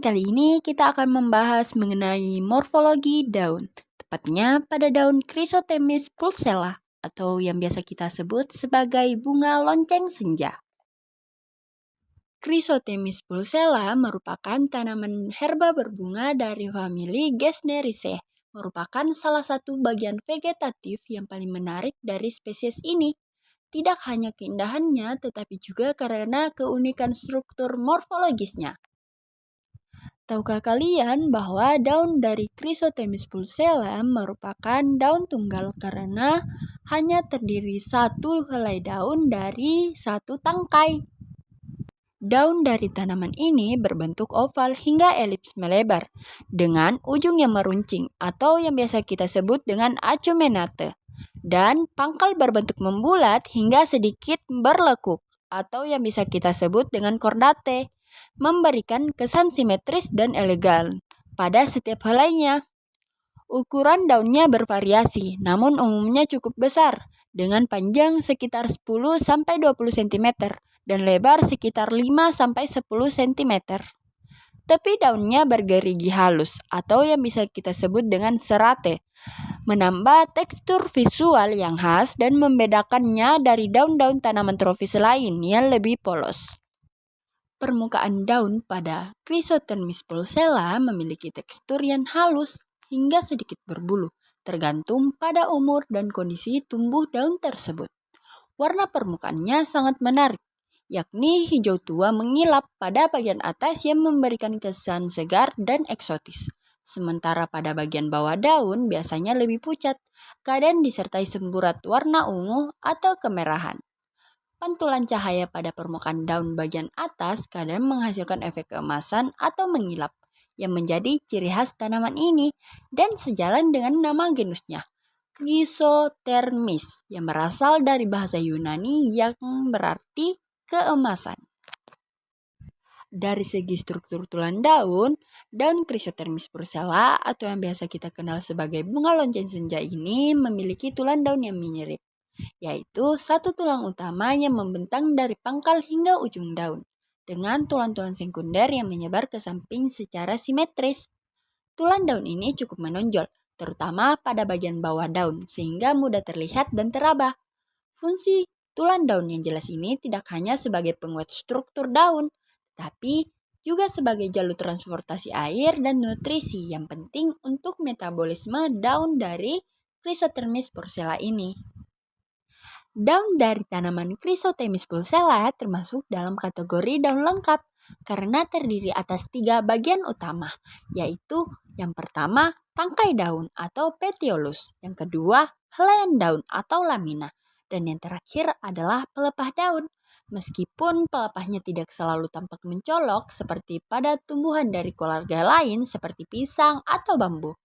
kali ini kita akan membahas mengenai morfologi daun, tepatnya pada daun Chrysothemis pulsella atau yang biasa kita sebut sebagai bunga lonceng senja. Chrysothemis pulsella merupakan tanaman herba berbunga dari famili Gesneriaceae, merupakan salah satu bagian vegetatif yang paling menarik dari spesies ini. Tidak hanya keindahannya, tetapi juga karena keunikan struktur morfologisnya. Tahukah kalian bahwa daun dari Chrysothemis pulsella merupakan daun tunggal karena hanya terdiri satu helai daun dari satu tangkai? Daun dari tanaman ini berbentuk oval hingga elips melebar, dengan ujung yang meruncing atau yang biasa kita sebut dengan acumenate, dan pangkal berbentuk membulat hingga sedikit berlekuk, atau yang bisa kita sebut dengan kordate, memberikan kesan simetris dan elegan pada setiap helainya. Ukuran daunnya bervariasi, namun umumnya cukup besar, dengan panjang sekitar 10-20 cm dan lebar sekitar 5-10 cm. Tepi daunnya bergerigi halus atau yang bisa kita sebut dengan serate, menambah tekstur visual yang khas dan membedakannya dari daun-daun tanaman tropis lain yang lebih polos. Permukaan daun pada Chrysothemis pulsella memiliki tekstur yang halus hingga sedikit berbulu, tergantung pada umur dan kondisi tumbuh daun tersebut. Warna permukaannya sangat menarik, yakni hijau tua mengilap pada bagian atas yang memberikan kesan segar dan eksotis. Sementara pada bagian bawah daun biasanya lebih pucat, kadang disertai semburat warna ungu atau kemerahan. Pantulan cahaya pada permukaan daun bagian atas kadang menghasilkan efek keemasan atau mengilap, yang menjadi ciri khas tanaman ini dan sejalan dengan nama genusnya, Chrysothermis, yang berasal dari bahasa Yunani yang berarti keemasan. Dari segi struktur tulang daun Chrysothermis pulsella atau yang biasa kita kenal sebagai bunga lonceng senja ini memiliki tulang daun yang mirip, yaitu satu tulang utama yang membentang dari pangkal hingga ujung daun, dengan tulang-tulang sekunder yang menyebar ke samping secara simetris. Tulang daun ini cukup menonjol, terutama pada bagian bawah daun, sehingga mudah terlihat dan teraba. Fungsi tulang daun yang jelas ini tidak hanya sebagai penguat struktur daun, tapi juga sebagai jalur transportasi air dan nutrisi yang penting untuk metabolisme daun dari Chrysothemis pulsella ini. Daun dari tanaman Chrysothemis pulsella termasuk dalam kategori daun lengkap karena terdiri atas 3 bagian utama, yaitu yang pertama tangkai daun atau petiolus, yang kedua helaian daun atau lamina, dan yang terakhir adalah pelepah daun. Meskipun pelepahnya tidak selalu tampak mencolok seperti pada tumbuhan dari keluarga lain seperti pisang atau bambu.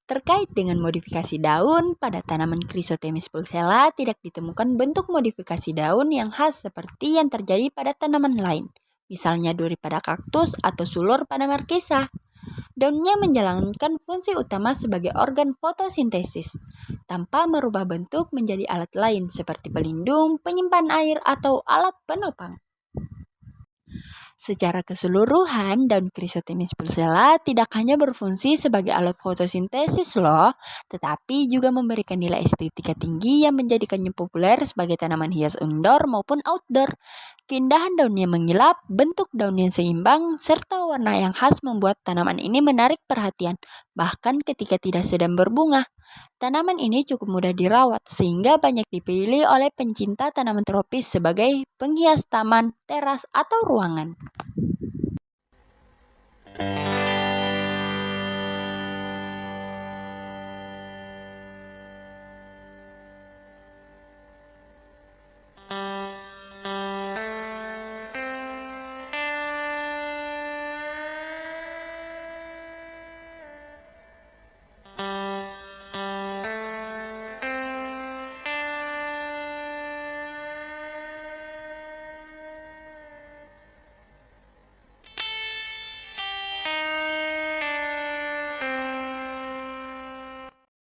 Terkait dengan modifikasi daun, pada tanaman Chrysothemis pulsella tidak ditemukan bentuk modifikasi daun yang khas seperti yang terjadi pada tanaman lain, misalnya duri pada kaktus atau sulur pada markisa. Daunnya menjalankan fungsi utama sebagai organ fotosintesis, tanpa merubah bentuk menjadi alat lain seperti pelindung, penyimpan air, atau alat penopang. Secara keseluruhan, daun Chrysothemis pulsella tidak hanya berfungsi sebagai alat fotosintesis loh, tetapi juga memberikan nilai estetika tinggi yang menjadikannya populer sebagai tanaman hias indoor maupun outdoor. Keindahan daunnya mengilap, bentuk daun yang seimbang, serta warna yang khas membuat tanaman ini menarik perhatian, bahkan ketika tidak sedang berbunga. Tanaman ini cukup mudah dirawat sehingga banyak dipilih oleh pencinta tanaman tropis sebagai penghias taman, teras, atau ruangan.